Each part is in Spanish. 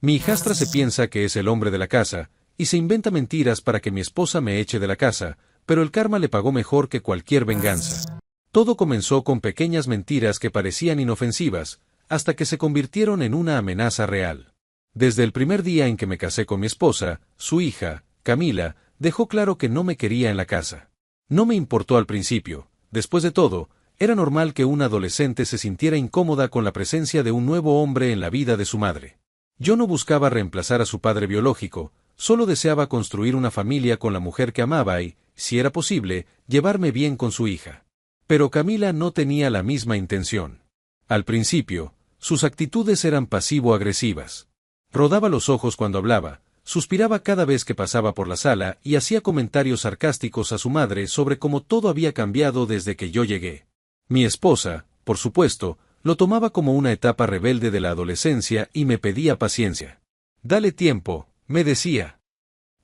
Mi hijastra se piensa que es el hombre de la casa, y se inventa mentiras para que mi esposa me eche de la casa, pero el karma le pagó mejor que cualquier venganza. Todo comenzó con pequeñas mentiras que parecían inofensivas, hasta que se convirtieron en una amenaza real. Desde el primer día en que me casé con mi esposa, su hija, Camila, dejó claro que no me quería en la casa. No me importó al principio. Después de todo, era normal que una adolescente se sintiera incómoda con la presencia de un nuevo hombre en la vida de su madre. Yo no buscaba reemplazar a su padre biológico, solo deseaba construir una familia con la mujer que amaba y, si era posible, llevarme bien con su hija. Pero Camila no tenía la misma intención. Al principio, sus actitudes eran pasivo-agresivas. Rodaba los ojos cuando hablaba, suspiraba cada vez que pasaba por la sala y hacía comentarios sarcásticos a su madre sobre cómo todo había cambiado desde que yo llegué. Mi esposa, por supuesto, lo tomaba como una etapa rebelde de la adolescencia y me pedía paciencia. «Dale tiempo», me decía.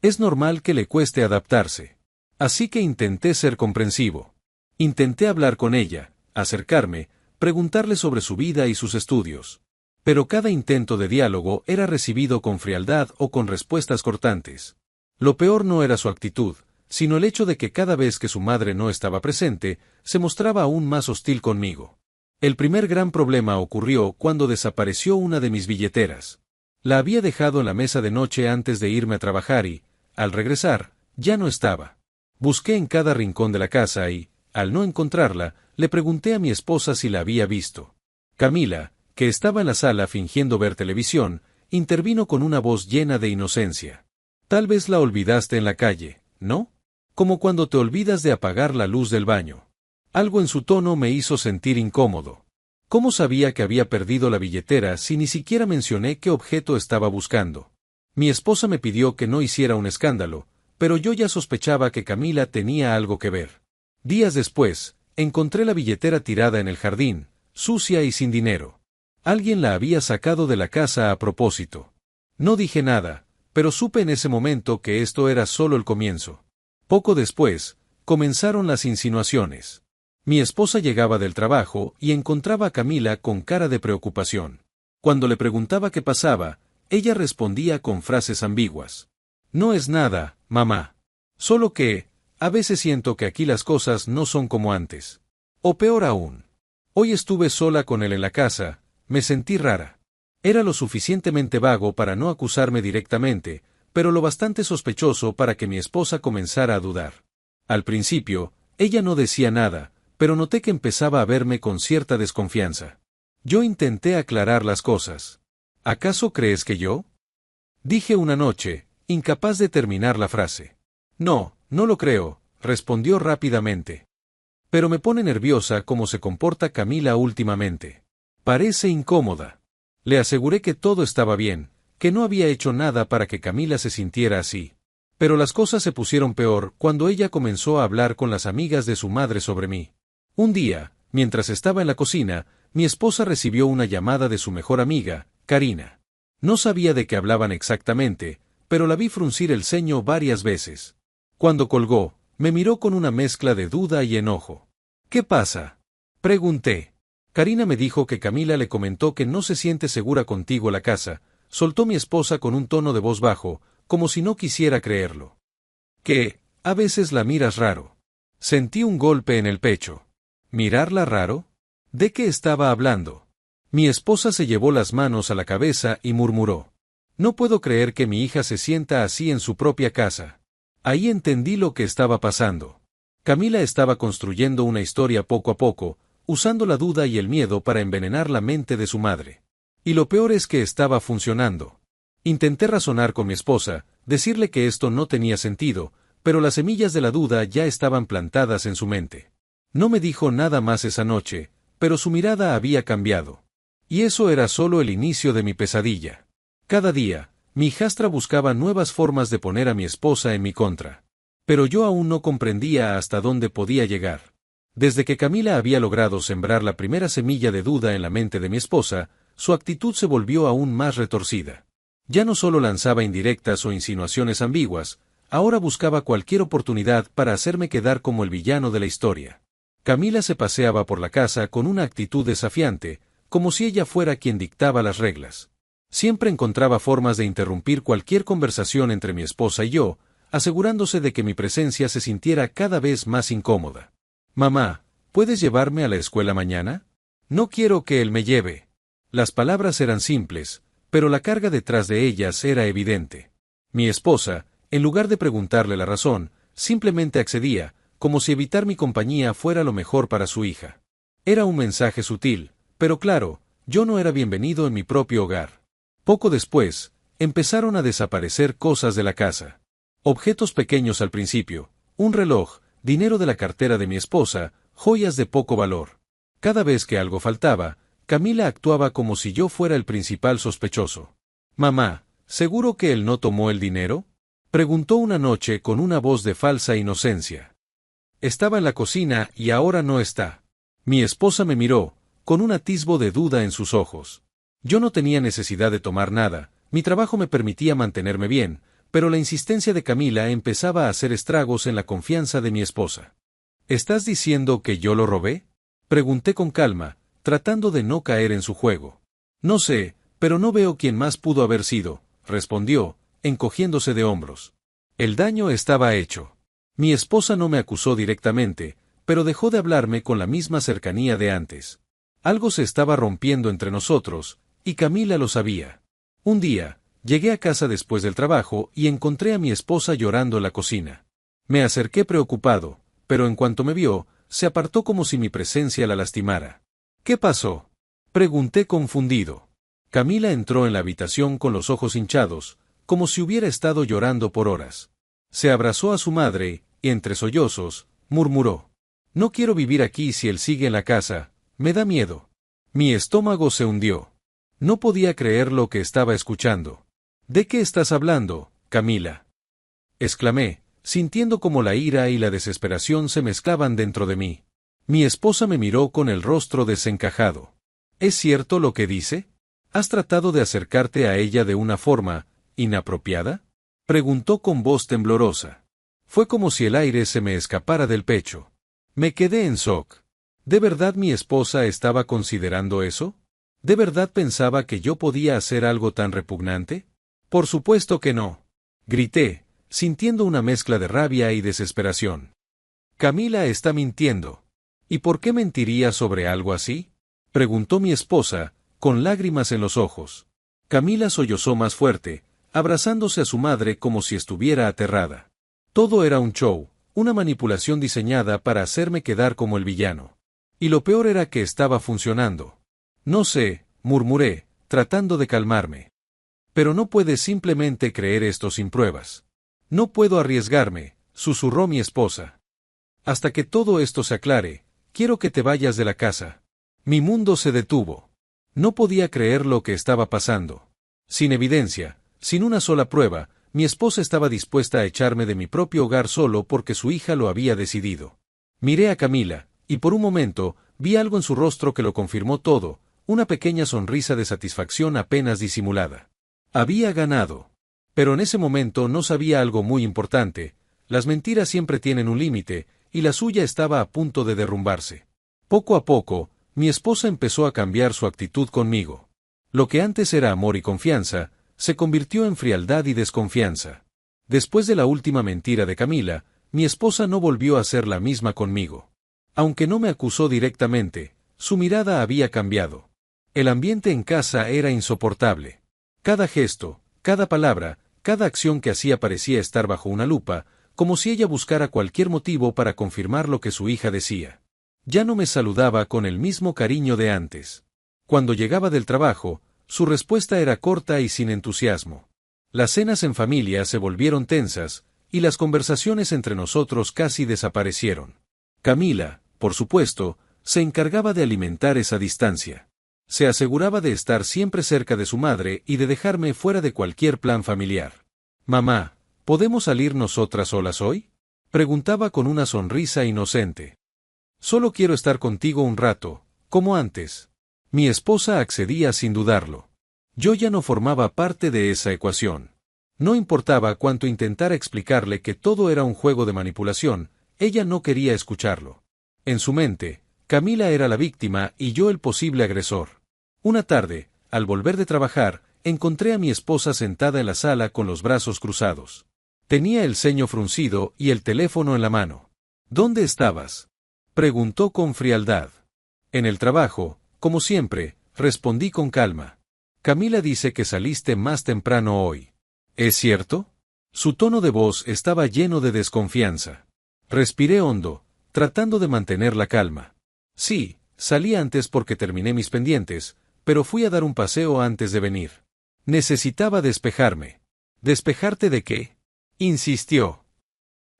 «Es normal que le cueste adaptarse». Así que intenté ser comprensivo. Intenté hablar con ella, acercarme, preguntarle sobre su vida y sus estudios. Pero cada intento de diálogo era recibido con frialdad o con respuestas cortantes. Lo peor no era su actitud, sino el hecho de que cada vez que su madre no estaba presente, se mostraba aún más hostil conmigo. El primer gran problema ocurrió cuando desapareció una de mis billeteras. La había dejado en la mesa de noche antes de irme a trabajar y, al regresar, ya no estaba. Busqué en cada rincón de la casa y, al no encontrarla, le pregunté a mi esposa si la había visto. Camila, que estaba en la sala fingiendo ver televisión, intervino con una voz llena de inocencia. «Tal vez la olvidaste en la calle, ¿no? Como cuando te olvidas de apagar la luz del baño». Algo en su tono me hizo sentir incómodo. ¿Cómo sabía que había perdido la billetera si ni siquiera mencioné qué objeto estaba buscando? Mi esposa me pidió que no hiciera un escándalo, pero yo ya sospechaba que Camila tenía algo que ver. Días después, encontré la billetera tirada en el jardín, sucia y sin dinero. Alguien la había sacado de la casa a propósito. No dije nada, pero supe en ese momento que esto era solo el comienzo. Poco después, comenzaron las insinuaciones. Mi esposa llegaba del trabajo y encontraba a Camila con cara de preocupación. Cuando le preguntaba qué pasaba, ella respondía con frases ambiguas. «No es nada, mamá. Solo que, a veces siento que aquí las cosas no son como antes. O peor aún. Hoy estuve sola con él en la casa, me sentí rara. Era lo suficientemente vago para no acusarme directamente, pero lo bastante sospechoso para que mi esposa comenzara a dudar. Al principio, ella no decía nada, pero noté que empezaba a verme con cierta desconfianza. Yo intenté aclarar las cosas. «¿Acaso crees que yo?», dije una noche, incapaz de terminar la frase. «No, no lo creo», respondió rápidamente. «Pero me pone nerviosa cómo se comporta Camila últimamente. Parece incómoda». Le aseguré que todo estaba bien, que no había hecho nada para que Camila se sintiera así. Pero las cosas se pusieron peor cuando ella comenzó a hablar con las amigas de su madre sobre mí. Un día, mientras estaba en la cocina, mi esposa recibió una llamada de su mejor amiga, Karina. No sabía de qué hablaban exactamente, pero la vi fruncir el ceño varias veces. Cuando colgó, me miró con una mezcla de duda y enojo. «¿Qué pasa?», pregunté. «Karina me dijo que Camila le comentó que no se siente segura contigo en la casa», soltó mi esposa con un tono de voz bajo, como si no quisiera creerlo. «¿Que, a veces la miras raro?». Sentí un golpe en el pecho. ¿Mirarla raro? ¿De qué estaba hablando? Mi esposa se llevó las manos a la cabeza y murmuró. «No puedo creer que mi hija se sienta así en su propia casa». Ahí entendí lo que estaba pasando. Camila estaba construyendo una historia poco a poco, usando la duda y el miedo para envenenar la mente de su madre. Y lo peor es que estaba funcionando. Intenté razonar con mi esposa, decirle que esto no tenía sentido, pero las semillas de la duda ya estaban plantadas en su mente. No me dijo nada más esa noche, pero su mirada había cambiado. Y eso era solo el inicio de mi pesadilla. Cada día, mi hijastra buscaba nuevas formas de poner a mi esposa en mi contra. Pero yo aún no comprendía hasta dónde podía llegar. Desde que Camila había logrado sembrar la primera semilla de duda en la mente de mi esposa, su actitud se volvió aún más retorcida. Ya no solo lanzaba indirectas o insinuaciones ambiguas, ahora buscaba cualquier oportunidad para hacerme quedar como el villano de la historia. Camila se paseaba por la casa con una actitud desafiante, como si ella fuera quien dictaba las reglas. Siempre encontraba formas de interrumpir cualquier conversación entre mi esposa y yo, asegurándose de que mi presencia se sintiera cada vez más incómoda. Mamá, ¿puedes llevarme a la escuela mañana? No quiero que él me lleve. Las palabras eran simples, pero la carga detrás de ellas era evidente. Mi esposa, en lugar de preguntarle la razón, simplemente accedía, como si evitar mi compañía fuera lo mejor para su hija. Era un mensaje sutil, pero claro, yo no era bienvenido en mi propio hogar. Poco después, empezaron a desaparecer cosas de la casa. Objetos pequeños al principio, un reloj, dinero de la cartera de mi esposa, joyas de poco valor. Cada vez que algo faltaba, Camila actuaba como si yo fuera el principal sospechoso. Mamá, ¿seguro que él no tomó el dinero? Preguntó una noche con una voz de falsa inocencia. Estaba en la cocina y ahora no está. Mi esposa me miró, con un atisbo de duda en sus ojos. Yo no tenía necesidad de tomar nada, mi trabajo me permitía mantenerme bien, pero la insistencia de Camila empezaba a hacer estragos en la confianza de mi esposa. ¿Estás diciendo que yo lo robé? Pregunté con calma, tratando de no caer en su juego. No sé, pero no veo quién más pudo haber sido, respondió, encogiéndose de hombros. El daño estaba hecho. Mi esposa no me acusó directamente, pero dejó de hablarme con la misma cercanía de antes. Algo se estaba rompiendo entre nosotros, y Camila lo sabía. Un día, llegué a casa después del trabajo y encontré a mi esposa llorando en la cocina. Me acerqué preocupado, pero en cuanto me vio, se apartó como si mi presencia la lastimara. ¿Qué pasó? Pregunté confundido. Camila entró en la habitación con los ojos hinchados, como si hubiera estado llorando por horas. Se abrazó a su madre, y entre sollozos, murmuró: «No quiero vivir aquí si él sigue en la casa, me da miedo». Mi estómago se hundió. No podía creer lo que estaba escuchando. «¿De qué estás hablando, Camila?», exclamé, sintiendo como la ira y la desesperación se mezclaban dentro de mí. Mi esposa me miró con el rostro desencajado. «¿Es cierto lo que dice? ¿Has tratado de acercarte a ella de una forma inapropiada?», preguntó con voz temblorosa. Fue como si el aire se me escapara del pecho. Me quedé en shock. ¿De verdad mi esposa estaba considerando eso? ¿De verdad pensaba que yo podía hacer algo tan repugnante? Por supuesto que no. Grité, sintiendo una mezcla de rabia y desesperación. Camila está mintiendo. ¿Y por qué mentiría sobre algo así?, preguntó mi esposa, con lágrimas en los ojos. Camila sollozó más fuerte, abrazándose a su madre como si estuviera aterrada. Todo era un show, una manipulación diseñada para hacerme quedar como el villano. Y lo peor era que estaba funcionando. «No sé», murmuré, tratando de calmarme. «Pero no puedes simplemente creer esto sin pruebas». «No puedo arriesgarme», susurró mi esposa. «Hasta que todo esto se aclare, quiero que te vayas de la casa». Mi mundo se detuvo. No podía creer lo que estaba pasando. Sin evidencia, sin una sola prueba, mi esposa estaba dispuesta a echarme de mi propio hogar solo porque su hija lo había decidido. Miré a Camila, y por un momento, vi algo en su rostro que lo confirmó todo, una pequeña sonrisa de satisfacción apenas disimulada. Había ganado. Pero en ese momento no sabía algo muy importante: las mentiras siempre tienen un límite, y la suya estaba a punto de derrumbarse. Poco a poco, mi esposa empezó a cambiar su actitud conmigo. Lo que antes era amor y confianza, se convirtió en frialdad y desconfianza. Después de la última mentira de Camila, mi esposa no volvió a ser la misma conmigo. Aunque no me acusó directamente, su mirada había cambiado. El ambiente en casa era insoportable. Cada gesto, cada palabra, cada acción que hacía parecía estar bajo una lupa, como si ella buscara cualquier motivo para confirmar lo que su hija decía. Ya no me saludaba con el mismo cariño de antes. Cuando llegaba del trabajo, su respuesta era corta y sin entusiasmo. Las cenas en familia se volvieron tensas, y las conversaciones entre nosotros casi desaparecieron. Camila, por supuesto, se encargaba de alimentar esa distancia. Se aseguraba de estar siempre cerca de su madre y de dejarme fuera de cualquier plan familiar. «Mamá, ¿podemos salir nosotras solas hoy?», preguntaba con una sonrisa inocente. «Solo quiero estar contigo un rato, como antes». Mi esposa accedía sin dudarlo. Yo ya no formaba parte de esa ecuación. No importaba cuánto intentara explicarle que todo era un juego de manipulación, ella no quería escucharlo. En su mente, Camila era la víctima y yo el posible agresor. Una tarde, al volver de trabajar, encontré a mi esposa sentada en la sala con los brazos cruzados. Tenía el ceño fruncido y el teléfono en la mano. ¿Dónde estabas?, preguntó con frialdad. En el trabajo, como siempre, respondí con calma. Camila dice que saliste más temprano hoy. ¿Es cierto? Su tono de voz estaba lleno de desconfianza. Respiré hondo, tratando de mantener la calma. Sí, salí antes porque terminé mis pendientes, pero fui a dar un paseo antes de venir. Necesitaba despejarme. ¿Despejarte de qué?, insistió.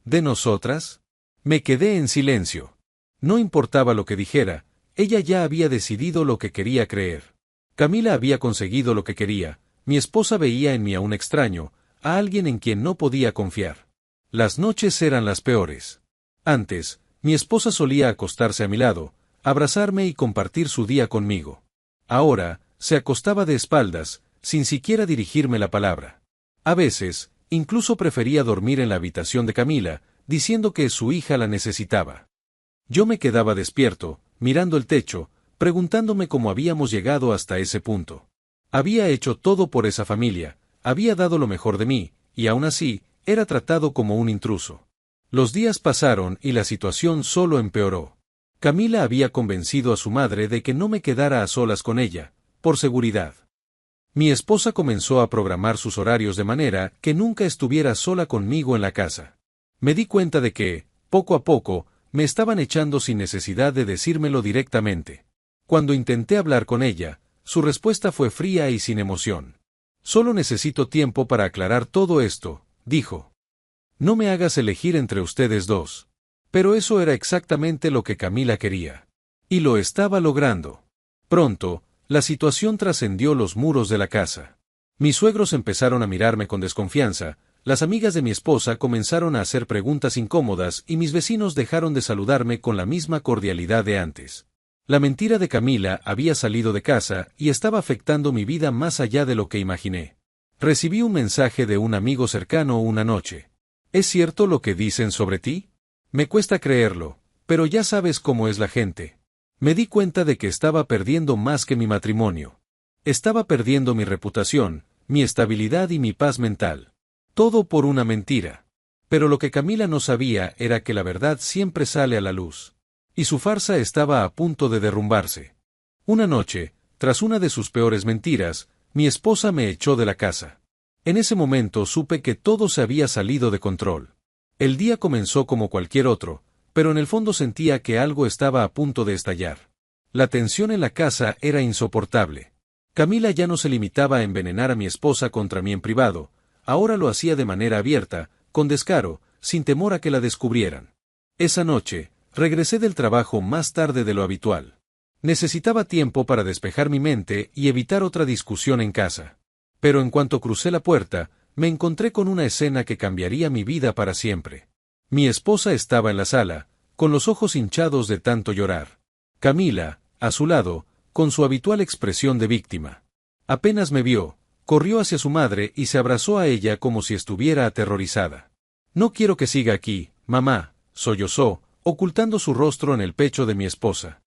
¿De nosotras? Me quedé en silencio. No importaba lo que dijera, ella ya había decidido lo que quería creer. Camila había conseguido lo que quería, mi esposa veía en mí a un extraño, a alguien en quien no podía confiar. Las noches eran las peores. Antes, mi esposa solía acostarse a mi lado, abrazarme y compartir su día conmigo. Ahora, se acostaba de espaldas, sin siquiera dirigirme la palabra. A veces, incluso prefería dormir en la habitación de Camila, diciendo que su hija la necesitaba. Yo me quedaba despierto, mirando el techo, preguntándome cómo habíamos llegado hasta ese punto. Había hecho todo por esa familia, había dado lo mejor de mí, y aún así, era tratado como un intruso. Los días pasaron y la situación solo empeoró. Camila había convencido a su madre de que no me quedara a solas con ella, por seguridad. Mi esposa comenzó a programar sus horarios de manera que nunca estuviera sola conmigo en la casa. Me di cuenta de que, poco a poco, me estaban echando sin necesidad de decírmelo directamente. Cuando intenté hablar con ella, su respuesta fue fría y sin emoción. Solo necesito tiempo para aclarar todo esto, dijo. No me hagas elegir entre ustedes dos. Pero eso era exactamente lo que Camila quería. Y lo estaba logrando. Pronto, la situación trascendió los muros de la casa. Mis suegros empezaron a mirarme con desconfianza, las amigas de mi esposa comenzaron a hacer preguntas incómodas y mis vecinos dejaron de saludarme con la misma cordialidad de antes. La mentira de Camila había salido de casa y estaba afectando mi vida más allá de lo que imaginé. Recibí un mensaje de un amigo cercano una noche. ¿Es cierto lo que dicen sobre ti? Me cuesta creerlo, pero ya sabes cómo es la gente. Me di cuenta de que estaba perdiendo más que mi matrimonio. Estaba perdiendo mi reputación, mi estabilidad y mi paz mental. Todo por una mentira. Pero lo que Camila no sabía era que la verdad siempre sale a la luz. Y su farsa estaba a punto de derrumbarse. Una noche, tras una de sus peores mentiras, mi esposa me echó de la casa. En ese momento supe que todo se había salido de control. El día comenzó como cualquier otro, pero en el fondo sentía que algo estaba a punto de estallar. La tensión en la casa era insoportable. Camila ya no se limitaba a envenenar a mi esposa contra mí en privado, ahora lo hacía de manera abierta, con descaro, sin temor a que la descubrieran. Esa noche, regresé del trabajo más tarde de lo habitual. Necesitaba tiempo para despejar mi mente y evitar otra discusión en casa. Pero en cuanto crucé la puerta, me encontré con una escena que cambiaría mi vida para siempre. Mi esposa estaba en la sala, con los ojos hinchados de tanto llorar. Camila, a su lado, con su habitual expresión de víctima. Apenas me vio, corrió hacia su madre y se abrazó a ella como si estuviera aterrorizada. No quiero que siga aquí, mamá, sollozó, ocultando su rostro en el pecho de mi esposa.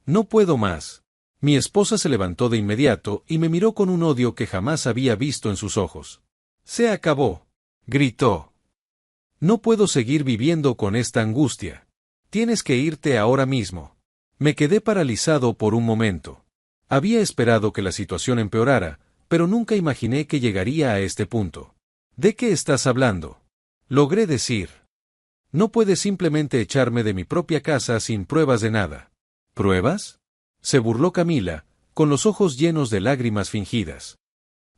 No puedo más. Mi esposa se levantó de inmediato y me miró con un odio que jamás había visto en sus ojos. Se acabó, gritó. No puedo seguir viviendo con esta angustia. Tienes que irte ahora mismo. Me quedé paralizado por un momento. Había esperado que la situación empeorara, pero nunca imaginé que llegaría a este punto. ¿De qué estás hablando?, logré decir. No puedes simplemente echarme de mi propia casa sin pruebas de nada. ¿Pruebas?, se burló Camila, con los ojos llenos de lágrimas fingidas.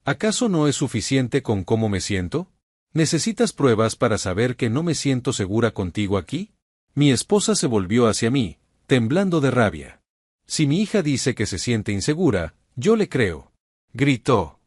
¿Acaso no es suficiente con cómo me siento? ¿Necesitas pruebas para saber que no me siento segura contigo aquí? Mi esposa se volvió hacia mí, temblando de rabia. Si mi hija dice que se siente insegura, yo le creo. Gritó.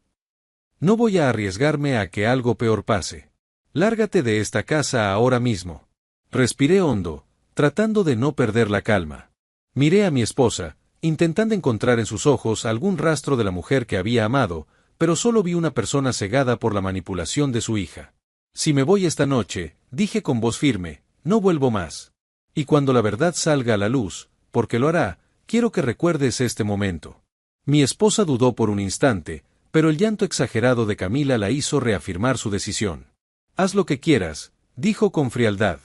No voy a arriesgarme a que algo peor pase. Lárgate de esta casa ahora mismo. Respiré hondo, tratando de no perder la calma. Miré a mi esposa, intentando encontrar en sus ojos algún rastro de la mujer que había amado, pero solo vi una persona cegada por la manipulación de su hija. Si me voy esta noche, dije con voz firme, no vuelvo más. Y cuando la verdad salga a la luz, porque lo hará, quiero que recuerdes este momento. Mi esposa dudó por un instante, pero el llanto exagerado de Camila la hizo reafirmar su decisión. «Haz lo que quieras», dijo con frialdad.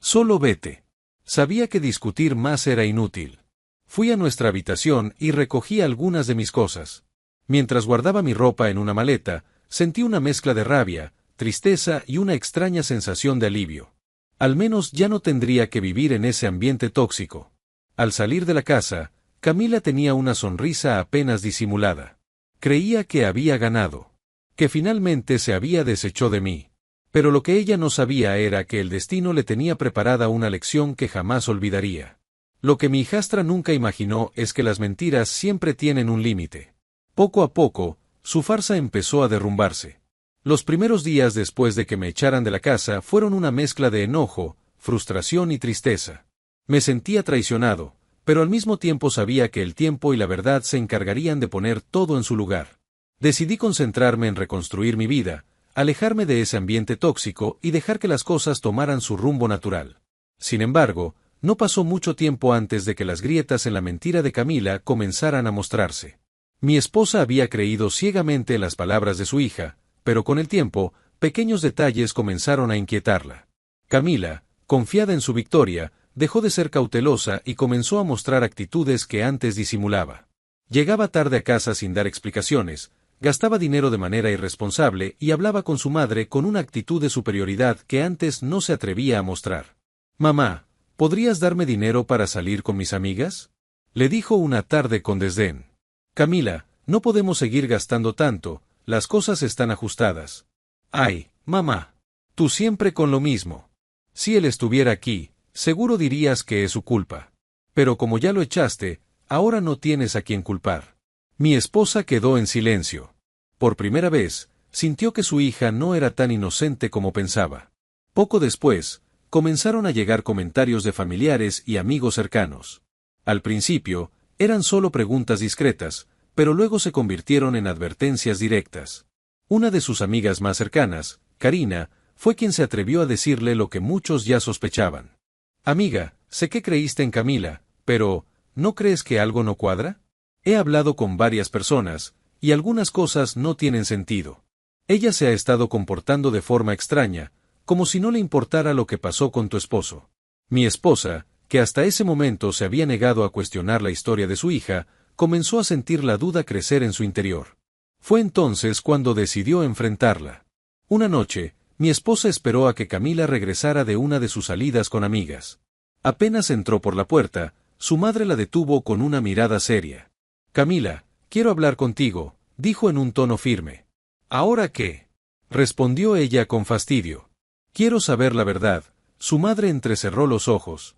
«Solo vete». Sabía que discutir más era inútil. Fui a nuestra habitación y recogí algunas de mis cosas. Mientras guardaba mi ropa en una maleta, sentí una mezcla de rabia, tristeza y una extraña sensación de alivio. Al menos ya no tendría que vivir en ese ambiente tóxico. Al salir de la casa, Camila tenía una sonrisa apenas disimulada. Creía que había ganado. Que finalmente se había deshecho de mí. Pero lo que ella no sabía era que el destino le tenía preparada una lección que jamás olvidaría. Lo que mi hijastra nunca imaginó es que las mentiras siempre tienen un límite. Poco a poco, su farsa empezó a derrumbarse. Los primeros días después de que me echaran de la casa fueron una mezcla de enojo, frustración y tristeza. Me sentía traicionado, pero al mismo tiempo sabía que el tiempo y la verdad se encargarían de poner todo en su lugar. Decidí concentrarme en reconstruir mi vida, alejarme de ese ambiente tóxico y dejar que las cosas tomaran su rumbo natural. Sin embargo, no pasó mucho tiempo antes de que las grietas en la mentira de Camila comenzaran a mostrarse. Mi esposa había creído ciegamente en las palabras de su hija, pero con el tiempo, pequeños detalles comenzaron a inquietarla. Camila, confiada en su victoria, dejó de ser cautelosa y comenzó a mostrar actitudes que antes disimulaba. Llegaba tarde a casa sin dar explicaciones, gastaba dinero de manera irresponsable y hablaba con su madre con una actitud de superioridad que antes no se atrevía a mostrar. «Mamá, ¿podrías darme dinero para salir con mis amigas?», le dijo una tarde con desdén. «Camila, no podemos seguir gastando tanto, las cosas están ajustadas». «Ay, mamá, tú siempre con lo mismo. Si él estuviera aquí, seguro dirías que es su culpa. Pero como ya lo echaste, ahora no tienes a quien culpar». Mi esposa quedó en silencio. Por primera vez, sintió que su hija no era tan inocente como pensaba. Poco después, comenzaron a llegar comentarios de familiares y amigos cercanos. Al principio, eran solo preguntas discretas, pero luego se convirtieron en advertencias directas. Una de sus amigas más cercanas, Karina, fue quien se atrevió a decirle lo que muchos ya sospechaban. «Amiga, sé que creíste en Camila, pero, ¿no crees que algo no cuadra? He hablado con varias personas, y algunas cosas no tienen sentido. Ella se ha estado comportando de forma extraña, como si no le importara lo que pasó con tu esposo». Mi esposa, que hasta ese momento se había negado a cuestionar la historia de su hija, comenzó a sentir la duda crecer en su interior. Fue entonces cuando decidió enfrentarla. Una noche, mi esposa esperó a que Camila regresara de una de sus salidas con amigas. Apenas entró por la puerta, su madre la detuvo con una mirada seria. «Camila, quiero hablar contigo», dijo en un tono firme. «¿Ahora qué?», respondió ella con fastidio. «Quiero saber la verdad». Su madre entrecerró los ojos.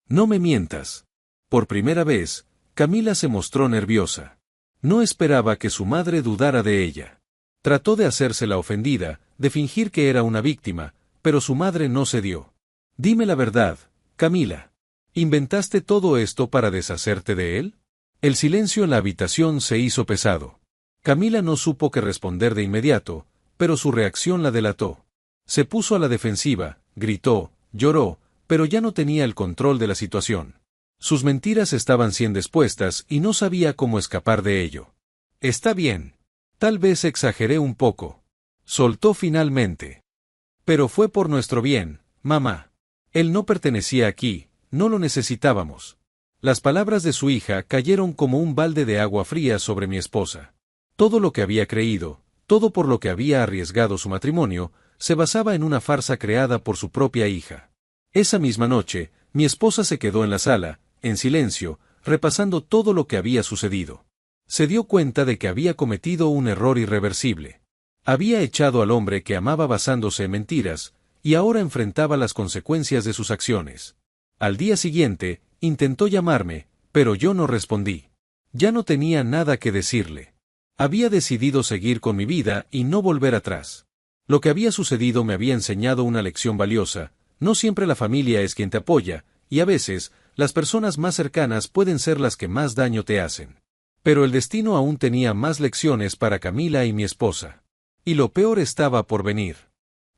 «No me mientas». Por primera vez, Camila se mostró nerviosa. No esperaba que su madre dudara de ella. Trató de hacerse la ofendida, de fingir que era una víctima, pero su madre no cedió. «Dime la verdad, Camila. ¿Inventaste todo esto para deshacerte de él?». El silencio en la habitación se hizo pesado. Camila no supo qué responder de inmediato, pero su reacción la delató. Se puso a la defensiva, gritó, lloró, pero ya no tenía el control de la situación. Sus mentiras estaban siendo expuestas y no sabía cómo escapar de ello. «Está bien. Tal vez exageré un poco», soltó finalmente. «Pero fue por nuestro bien, mamá. Él no pertenecía aquí, no lo necesitábamos». Las palabras de su hija cayeron como un balde de agua fría sobre mi esposa. Todo lo que había creído, todo por lo que había arriesgado su matrimonio, se basaba en una farsa creada por su propia hija. Esa misma noche, mi esposa se quedó en la sala, en silencio, repasando todo lo que había sucedido. Se dio cuenta de que había cometido un error irreversible. Había echado al hombre que amaba basándose en mentiras, y ahora enfrentaba las consecuencias de sus acciones. Al día siguiente, intentó llamarme, pero yo no respondí. Ya no tenía nada que decirle. Había decidido seguir con mi vida y no volver atrás. Lo que había sucedido me había enseñado una lección valiosa. No siempre la familia es quien te apoya, y a veces, las personas más cercanas pueden ser las que más daño te hacen. Pero el destino aún tenía más lecciones para Camila y mi esposa. Y lo peor estaba por venir.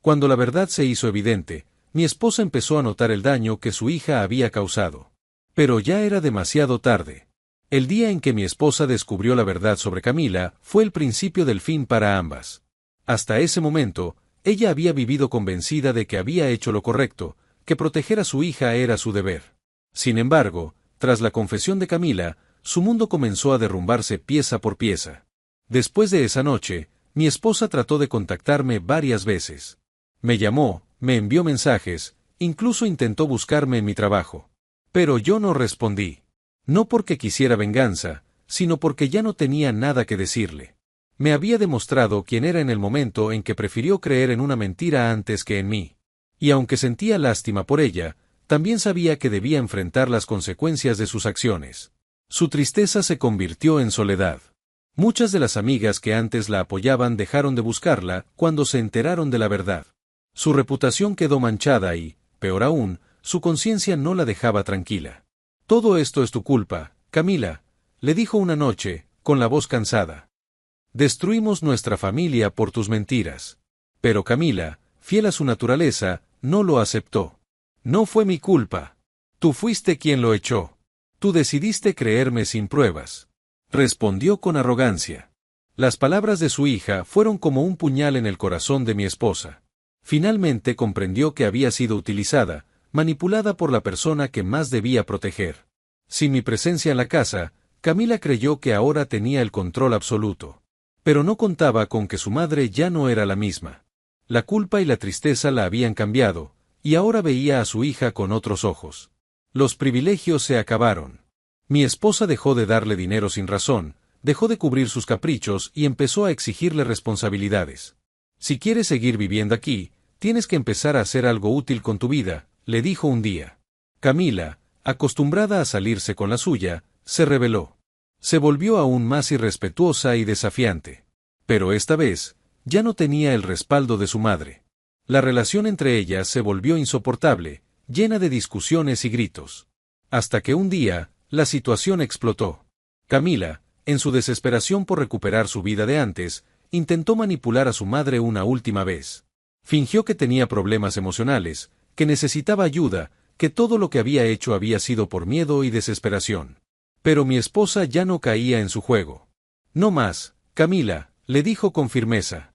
Cuando la verdad se hizo evidente, mi esposa empezó a notar el daño que su hija había causado. Pero ya era demasiado tarde. El día en que mi esposa descubrió la verdad sobre Camila fue el principio del fin para ambas. Hasta ese momento, ella había vivido convencida de que había hecho lo correcto, que proteger a su hija era su deber. Sin embargo, tras la confesión de Camila, su mundo comenzó a derrumbarse pieza por pieza. Después de esa noche, mi esposa trató de contactarme varias veces. Me llamó, me envió mensajes, incluso intentó buscarme en mi trabajo. Pero yo no respondí. No porque quisiera venganza, sino porque ya no tenía nada que decirle. Me había demostrado quién era en el momento en que prefirió creer en una mentira antes que en mí. Y aunque sentía lástima por ella, también sabía que debía enfrentar las consecuencias de sus acciones. Su tristeza se convirtió en soledad. Muchas de las amigas que antes la apoyaban dejaron de buscarla cuando se enteraron de la verdad. Su reputación quedó manchada y, peor aún, su conciencia no la dejaba tranquila. «Todo esto es tu culpa, Camila», le dijo una noche, con la voz cansada. «Destruimos nuestra familia por tus mentiras». Pero Camila, fiel a su naturaleza, no lo aceptó. «No fue mi culpa. Tú fuiste quien lo echó. Tú decidiste creerme sin pruebas», respondió con arrogancia. Las palabras de su hija fueron como un puñal en el corazón de mi esposa. Finalmente comprendió que había sido utilizada, manipulada por la persona que más debía proteger. Sin mi presencia en la casa, Camila creyó que ahora tenía el control absoluto. Pero no contaba con que su madre ya no era la misma. La culpa y la tristeza la habían cambiado, y ahora veía a su hija con otros ojos. Los privilegios se acabaron. Mi esposa dejó de darle dinero sin razón, dejó de cubrir sus caprichos y empezó a exigirle responsabilidades. «Si quieres seguir viviendo aquí, tienes que empezar a hacer algo útil con tu vida», le dijo un día. Camila, acostumbrada a salirse con la suya, se rebeló. Se volvió aún más irrespetuosa y desafiante. Pero esta vez, ya no tenía el respaldo de su madre. La relación entre ellas se volvió insoportable, llena de discusiones y gritos. Hasta que un día, la situación explotó. Camila, en su desesperación por recuperar su vida de antes, intentó manipular a su madre una última vez. Fingió que tenía problemas emocionales, que necesitaba ayuda, que todo lo que había hecho había sido por miedo y desesperación. Pero mi esposa ya no caía en su juego. «No más, Camila», le dijo con firmeza.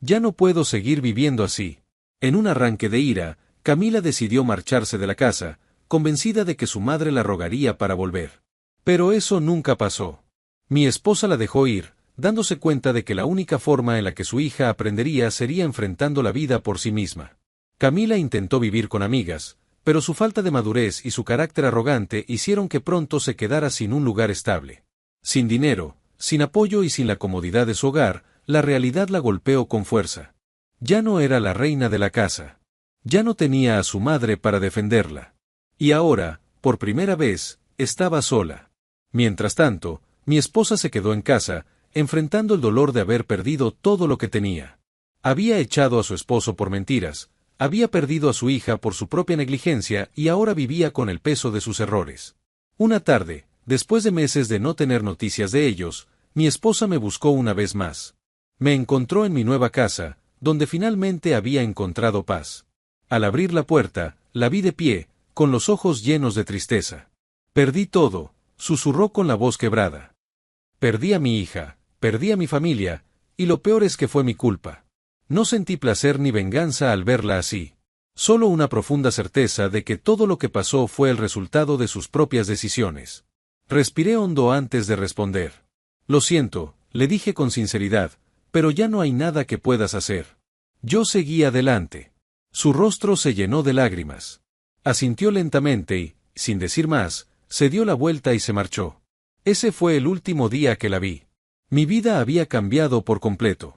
«Ya no puedo seguir viviendo así». En un arranque de ira, Camila decidió marcharse de la casa, convencida de que su madre la rogaría para volver. Pero eso nunca pasó. Mi esposa la dejó ir, dándose cuenta de que la única forma en la que su hija aprendería sería enfrentando la vida por sí misma. Camila intentó vivir con amigas, pero su falta de madurez y su carácter arrogante hicieron que pronto se quedara sin un lugar estable. Sin dinero, sin apoyo y sin la comodidad de su hogar, la realidad la golpeó con fuerza. Ya no era la reina de la casa. Ya no tenía a su madre para defenderla. Y ahora, por primera vez, estaba sola. Mientras tanto, mi esposa se quedó en casa, enfrentando el dolor de haber perdido todo lo que tenía. Había echado a su esposo por mentiras, había perdido a su hija por su propia negligencia y ahora vivía con el peso de sus errores. Una tarde, después de meses de no tener noticias de ellos, mi esposa me buscó una vez más. Me encontró en mi nueva casa, donde finalmente había encontrado paz. Al abrir la puerta, la vi de pie, con los ojos llenos de tristeza. «Perdí todo», susurró con la voz quebrada. «Perdí a mi hija, perdí a mi familia, y lo peor es que fue mi culpa». No sentí placer ni venganza al verla así. Solo una profunda certeza de que todo lo que pasó fue el resultado de sus propias decisiones. Respiré hondo antes de responder. «Lo siento», le dije con sinceridad, «pero ya no hay nada que puedas hacer». Yo seguí adelante. Su rostro se llenó de lágrimas. Asintió lentamente y, sin decir más, se dio la vuelta y se marchó. Ese fue el último día que la vi. Mi vida había cambiado por completo.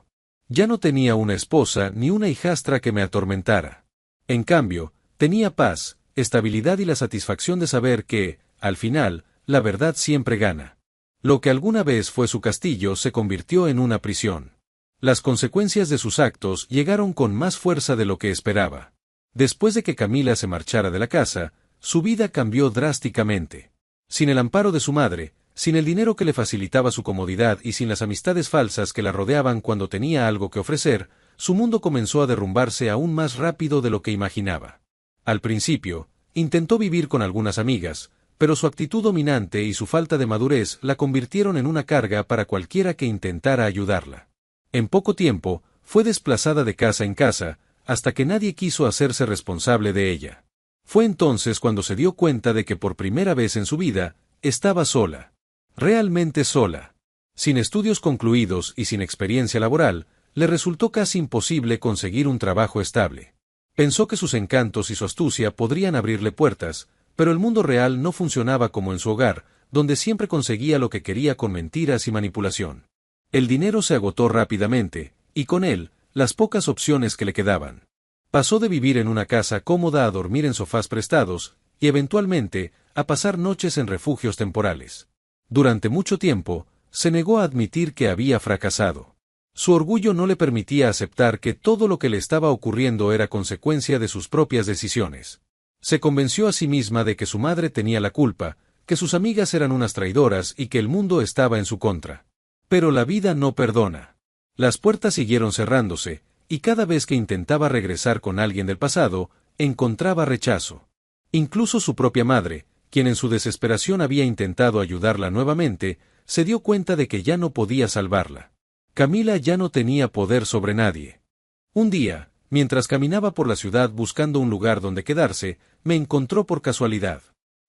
Ya no tenía una esposa ni una hijastra que me atormentara. En cambio, tenía paz, estabilidad y la satisfacción de saber que, al final, la verdad siempre gana. Lo que alguna vez fue su castillo se convirtió en una prisión. Las consecuencias de sus actos llegaron con más fuerza de lo que esperaba. Después de que Camila se marchara de la casa, su vida cambió drásticamente. Sin el amparo de su madre, sin el dinero que le facilitaba su comodidad y sin las amistades falsas que la rodeaban cuando tenía algo que ofrecer, su mundo comenzó a derrumbarse aún más rápido de lo que imaginaba. Al principio, intentó vivir con algunas amigas, pero su actitud dominante y su falta de madurez la convirtieron en una carga para cualquiera que intentara ayudarla. En poco tiempo, fue desplazada de casa en casa, hasta que nadie quiso hacerse responsable de ella. Fue entonces cuando se dio cuenta de que por primera vez en su vida, estaba sola. Realmente sola. Sin estudios concluidos y sin experiencia laboral, le resultó casi imposible conseguir un trabajo estable. Pensó que sus encantos y su astucia podrían abrirle puertas, pero el mundo real no funcionaba como en su hogar, donde siempre conseguía lo que quería con mentiras y manipulación. El dinero se agotó rápidamente, y con él, las pocas opciones que le quedaban. Pasó de vivir en una casa cómoda a dormir en sofás prestados, y eventualmente, a pasar noches en refugios temporales. Durante mucho tiempo, se negó a admitir que había fracasado. Su orgullo no le permitía aceptar que todo lo que le estaba ocurriendo era consecuencia de sus propias decisiones. Se convenció a sí misma de que su madre tenía la culpa, que sus amigas eran unas traidoras y que el mundo estaba en su contra. Pero la vida no perdona. Las puertas siguieron cerrándose, y cada vez que intentaba regresar con alguien del pasado, encontraba rechazo. Incluso su propia madre, quien en su desesperación había intentado ayudarla nuevamente, se dio cuenta de que ya no podía salvarla. Camila ya no tenía poder sobre nadie. Un día, mientras caminaba por la ciudad buscando un lugar donde quedarse, me encontró por casualidad.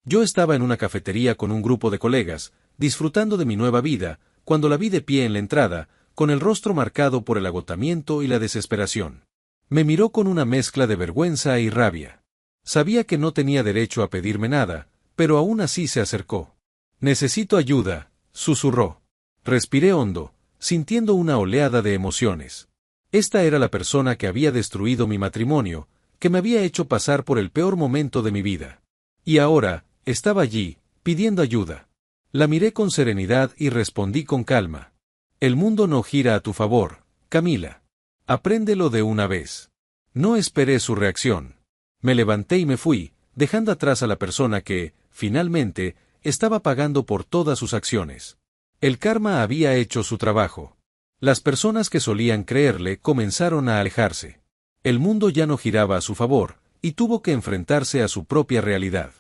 Yo estaba en una cafetería con un grupo de colegas, disfrutando de mi nueva vida, cuando la vi de pie en la entrada, con el rostro marcado por el agotamiento y la desesperación. Me miró con una mezcla de vergüenza y rabia. Sabía que no tenía derecho a pedirme nada, pero aún así se acercó. «Necesito ayuda», susurró. Respiré hondo, sintiendo una oleada de emociones. Esta era la persona que había destruido mi matrimonio, que me había hecho pasar por el peor momento de mi vida. Y ahora, estaba allí, pidiendo ayuda. La miré con serenidad y respondí con calma. «El mundo no gira a tu favor, Camila. Apréndelo de una vez». No esperé su reacción. Me levanté y me fui, dejando atrás a la persona que, finalmente, estaba pagando por todas sus acciones. El karma había hecho su trabajo. Las personas que solían creerle comenzaron a alejarse. El mundo ya no giraba a su favor, y tuvo que enfrentarse a su propia realidad.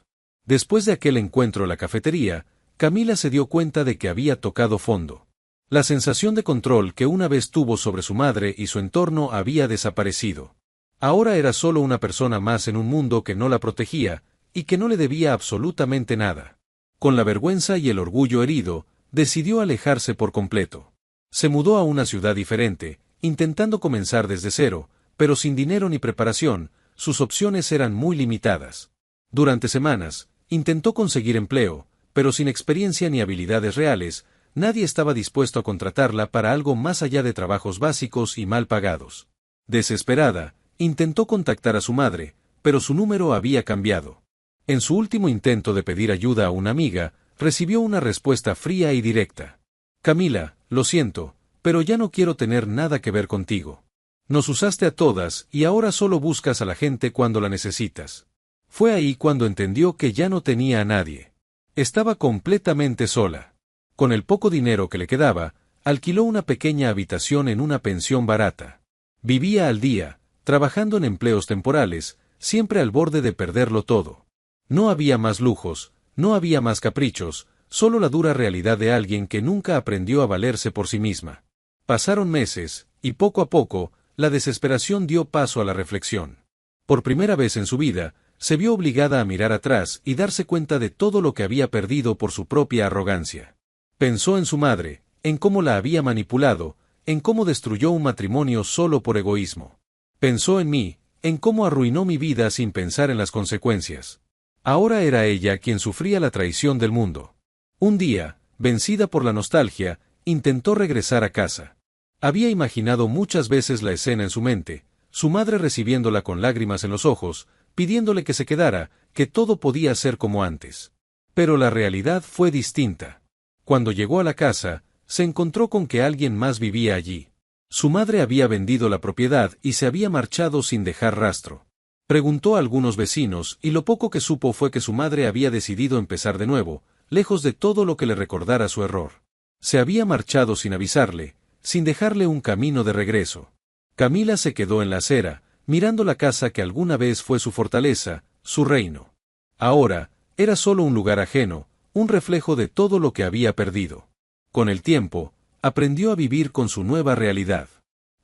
Después de aquel encuentro en la cafetería, Camila se dio cuenta de que había tocado fondo. La sensación de control que una vez tuvo sobre su madre y su entorno había desaparecido. Ahora era solo una persona más en un mundo que no la protegía, y que no le debía absolutamente nada. Con la vergüenza y el orgullo herido, decidió alejarse por completo. Se mudó a una ciudad diferente, intentando comenzar desde cero, pero sin dinero ni preparación, sus opciones eran muy limitadas. Durante semanas, intentó conseguir empleo, pero sin experiencia ni habilidades reales, nadie estaba dispuesto a contratarla para algo más allá de trabajos básicos y mal pagados. Desesperada, intentó contactar a su madre, pero su número había cambiado. En su último intento de pedir ayuda a una amiga, recibió una respuesta fría y directa. «Camila, lo siento, pero ya no quiero tener nada que ver contigo. Nos usaste a todas y ahora solo buscas a la gente cuando la necesitas». Fue ahí cuando entendió que ya no tenía a nadie. Estaba completamente sola. Con el poco dinero que le quedaba, alquiló una pequeña habitación en una pensión barata. Vivía al día, trabajando en empleos temporales, siempre al borde de perderlo todo. No había más lujos, no había más caprichos, solo la dura realidad de alguien que nunca aprendió a valerse por sí misma. Pasaron meses, y poco a poco, la desesperación dio paso a la reflexión. Por primera vez en su vida, se vio obligada a mirar atrás y darse cuenta de todo lo que había perdido por su propia arrogancia. Pensó en su madre, en cómo la había manipulado, en cómo destruyó un matrimonio solo por egoísmo. Pensó en mí, en cómo arruinó mi vida sin pensar en las consecuencias. Ahora era ella quien sufría la traición del mundo. Un día, vencida por la nostalgia, intentó regresar a casa. Había imaginado muchas veces la escena en su mente, su madre recibiéndola con lágrimas en los ojos, pidiéndole que se quedara, que todo podía ser como antes. Pero la realidad fue distinta. Cuando llegó a la casa, se encontró con que alguien más vivía allí. Su madre había vendido la propiedad y se había marchado sin dejar rastro. Preguntó a algunos vecinos y lo poco que supo fue que su madre había decidido empezar de nuevo, lejos de todo lo que le recordara su error. Se había marchado sin avisarle, sin dejarle un camino de regreso. Camila se quedó en la acera, mirando la casa que alguna vez fue su fortaleza, su reino. Ahora, Era solo un lugar ajeno, un reflejo de todo lo que había perdido. Con el tiempo, aprendió a vivir con su nueva realidad.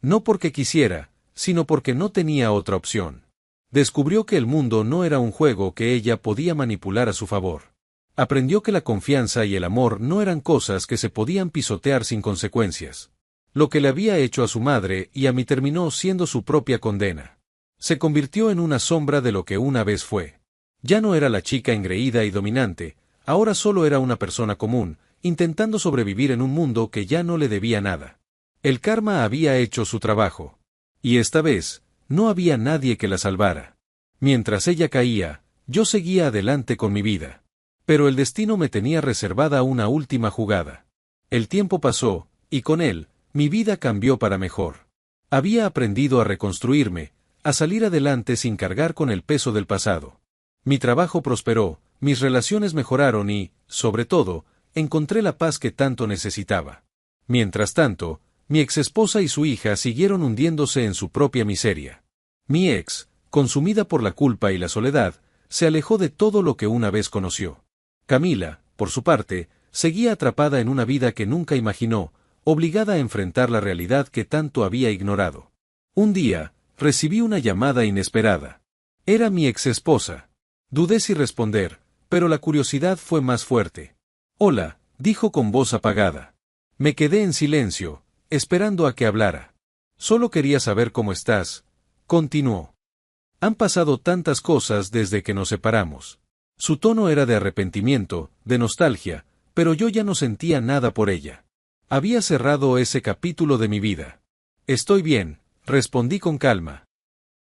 No porque quisiera, sino porque no tenía otra opción. Descubrió que el mundo no era un juego que ella podía manipular a su favor. Aprendió que la confianza y el amor no eran cosas que se podían pisotear sin consecuencias. Lo que le había hecho a su madre y a mí terminó siendo su propia condena. Se convirtió en una sombra de lo que una vez fue. Ya no era la chica engreída y dominante, ahora solo era una persona común, intentando sobrevivir en un mundo que ya no le debía nada. El karma había hecho su trabajo. Y esta vez, no había nadie que la salvara. Mientras ella caía, yo seguía adelante con mi vida. Pero el destino me tenía reservada una última jugada. El tiempo pasó, y con él, mi vida cambió para mejor. Había aprendido a reconstruirme, a salir adelante sin cargar con el peso del pasado. Mi trabajo prosperó, mis relaciones mejoraron y, sobre todo, encontré la paz que tanto necesitaba. Mientras tanto, mi exesposa y su hija siguieron hundiéndose en su propia miseria. Mi ex, consumida por la culpa y la soledad, se alejó de todo lo que una vez conoció. Camila, por su parte, seguía atrapada en una vida que nunca imaginó, obligada a enfrentar la realidad que tanto había ignorado. Un día, recibí una llamada inesperada. Era mi exesposa. Dudé si responder, pero la curiosidad fue más fuerte. «Hola», dijo con voz apagada. Me quedé en silencio, esperando a que hablara. «Solo quería saber cómo estás», continuó. «Han pasado tantas cosas desde que nos separamos». Su tono era de arrepentimiento, de nostalgia, pero yo ya no sentía nada por ella. Había cerrado ese capítulo de mi vida. «Estoy bien», respondí con calma.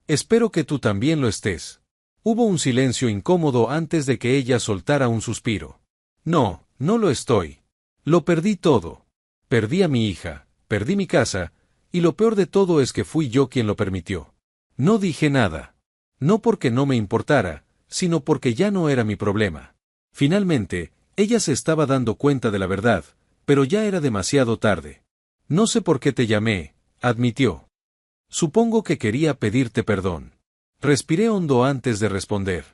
«Espero que tú también lo estés». Hubo un silencio incómodo antes de que ella soltara un suspiro. «No, no lo estoy. Lo perdí todo. Perdí a mi hija, perdí mi casa, y lo peor de todo es que fui yo quien lo permitió». No dije nada. No porque no me importara, sino porque ya no era mi problema. Finalmente, ella se estaba dando cuenta de la verdad, pero ya era demasiado tarde. «No sé por qué te llamé», admitió. «Supongo que quería pedirte perdón». Respiré hondo antes de responder.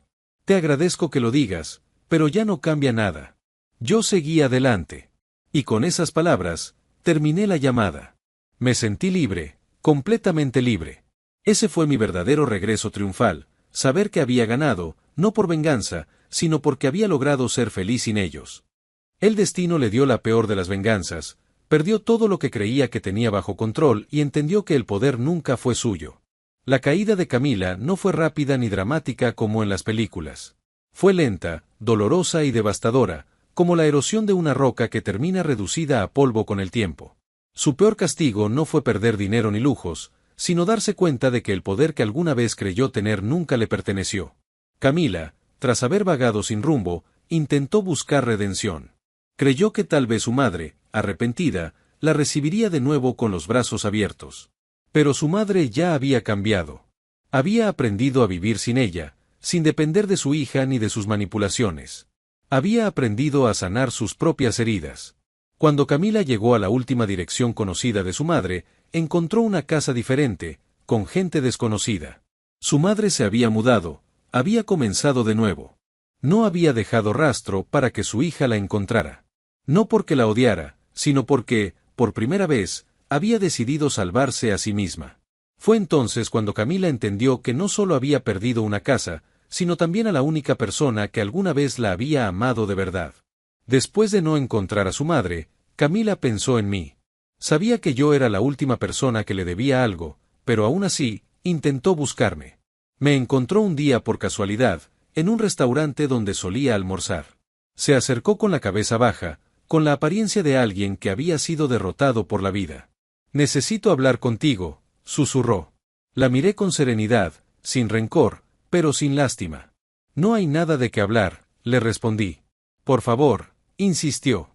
«Te agradezco que lo digas, pero ya no cambia nada». Yo seguí adelante. Y con esas palabras, terminé la llamada. Me sentí libre, completamente libre. Ese fue mi verdadero regreso triunfal, saber que había ganado, no por venganza, sino porque había logrado ser feliz sin ellos. El destino le dio la peor de las venganzas, perdió todo lo que creía que tenía bajo control y entendió que el poder nunca fue suyo. La caída de Camila no fue rápida ni dramática como en las películas. Fue lenta, dolorosa y devastadora, como la erosión de una roca que termina reducida a polvo con el tiempo. Su peor castigo no fue perder dinero ni lujos, sino darse cuenta de que el poder que alguna vez creyó tener nunca le perteneció. Camila, tras haber vagado sin rumbo, intentó buscar redención. Creyó que tal vez su madre, arrepentida, la recibiría de nuevo con los brazos abiertos. Pero su madre ya había cambiado. Había aprendido a vivir sin ella, sin depender de su hija ni de sus manipulaciones. Había aprendido a sanar sus propias heridas. Cuando Camila llegó a la última dirección conocida de su madre, encontró una casa diferente, con gente desconocida. Su madre se había mudado, había comenzado de nuevo. No había dejado rastro para que su hija la encontrara. No porque la odiara, sino porque, por primera vez, había decidido salvarse a sí misma. Fue entonces cuando Camila entendió que no solo había perdido una casa, sino también a la única persona que alguna vez la había amado de verdad. Después de no encontrar a su madre, Camila pensó en mí. Sabía que yo era la última persona que le debía algo, pero aún así, intentó buscarme. Me encontró un día por casualidad, en un restaurante donde solía almorzar. Se acercó con la cabeza baja, con la apariencia de alguien que había sido derrotado por la vida. «Necesito hablar contigo», susurró. La miré con serenidad, sin rencor, pero sin lástima. «No hay nada de qué hablar», le respondí. «Por favor», insistió.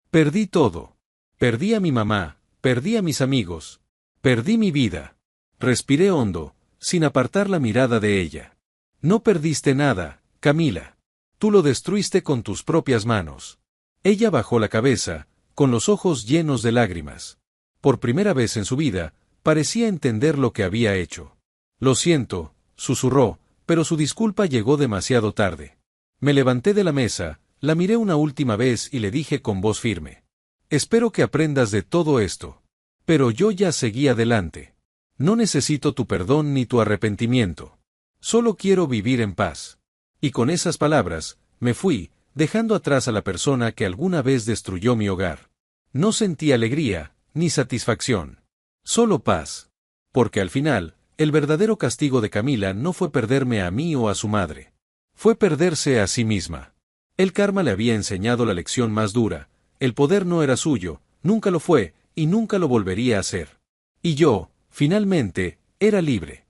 «Perdí todo. Perdí a mi mamá, perdí a mis amigos. Perdí mi vida». Respiré hondo, sin apartar la mirada de ella. «No perdiste nada, Camila. Tú lo destruiste con tus propias manos». Ella bajó la cabeza, con los ojos llenos de lágrimas. Por primera vez en su vida, parecía entender lo que había hecho. «Lo siento», susurró, pero su disculpa llegó demasiado tarde. Me levanté de la mesa, la miré una última vez y le dije con voz firme. Espero que aprendas de todo esto. Pero yo ya seguí adelante. No necesito tu perdón ni tu arrepentimiento. Solo quiero vivir en paz. Y con esas palabras, me fui, dejando atrás a la persona que alguna vez destruyó mi hogar. No sentí alegría, ni satisfacción. Solo paz. Porque al final, el verdadero castigo de Camila no fue perderme a mí o a su madre. Fue perderse a sí misma. El karma le había enseñado la lección más dura. El poder no era suyo, nunca lo fue, y nunca lo volvería a ser. Y yo, finalmente, era libre.